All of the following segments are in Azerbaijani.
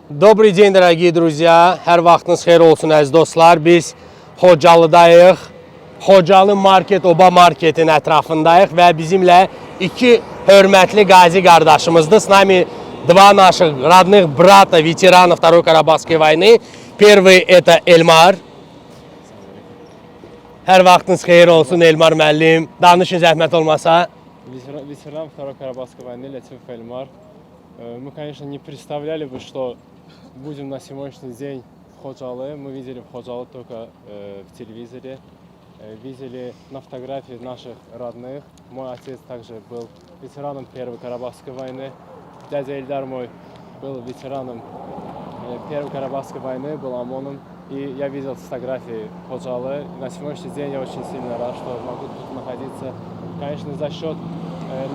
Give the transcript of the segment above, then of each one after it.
Добрый день, дорогие друзья. Hər vaxtınız xeyir olsun əziz dostlar. Biz Xocalıdayıq. Xocalı market, Oba marketin ətrafındayıq və bizimlə iki hörmətli qazi qardaşımızdır. С нами два наших родных брата, ветеранов Второй Карабахской войны. Первый это Elmar. Hər vaxtınız xeyir olsun Elmar müəllim. Danışın zəhmət olmasa. Ветеран Второй Карабахской войны Лятиф Эльмар. Мы, конечно, не представляли бы, что будем на сегодняшний день в Ходжалы. Мы видели в Ходжалы только в телевизоре. Видели на фотографии наших родных. Мой отец также был ветераном Первой Карабахской войны. Дядя Эльдар мой был ветераном Первой Карабахской войны, был ОМОНом. И я видел фотографии Ходжалы. На сегодняшний день я очень сильно рад, что могу тут находиться. Конечно, за счет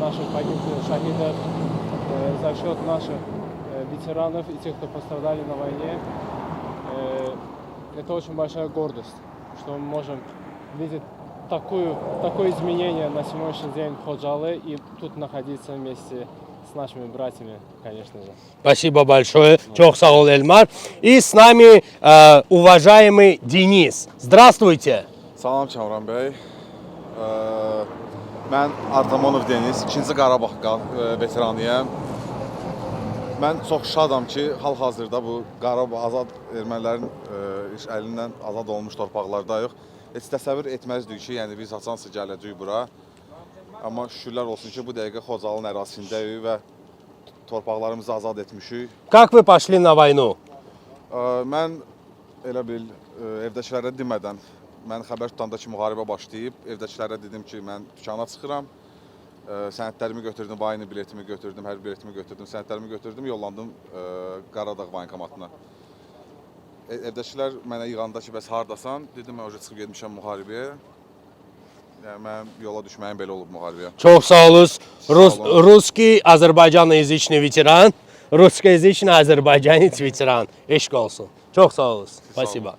наших погибших шахидов, за счет наших ветеранов и тех, кто пострадали на войне. Это очень большая гордость, что мы можем видеть такое изменение на сегодняшний день в Ходжалы и тут находиться вместе с нашими братьями, конечно же. Спасибо большое. Çok sağ ol Elmar. И с нами уважаемый Денис. Здравствуйте. Salam Kamran bəy. Mən Artamonov Deniz, 2-ci Qarabağ veteranıyam. Mən çox şadam ki, hal-hazırda bu Qarabağ azad ermənilərin əlindən azad olmuş torpaqlardayıq. Heç təsəvvür etməzdik ki, yəni biz haçansı gələcəyik bura. Amma şükürlər olsun ki, bu dəqiqə Xocalının ərazisindəyik və torpaqlarımızı azad etmişik. Как вы пошли на войну? Mən elə bil evdəkilərə demədən, mən xəbər tutanda ki, müharibə başlayıb, evdəkilərə dedim ki, mən dükana çıxıram, sənədlərimi götürdüm, vayni biletimi götürdüm, hər biletimi götürdüm, sənədlərimi götürdüm, yollandım Qaradağ bankomatına. Evdəkilər mənə yığanda ki, bəs hardasan? Dedim, mən çıxıb getmişəm müharibəyə. Yəni, mənim yola düşməyim belə olub müharibəyə. Çok sağ olun. Русский, азербайджаноязычный ветеран, русскоязычный, азербайджанец ветеран. Eşq olsun. Çok sağ olun. Спасибо.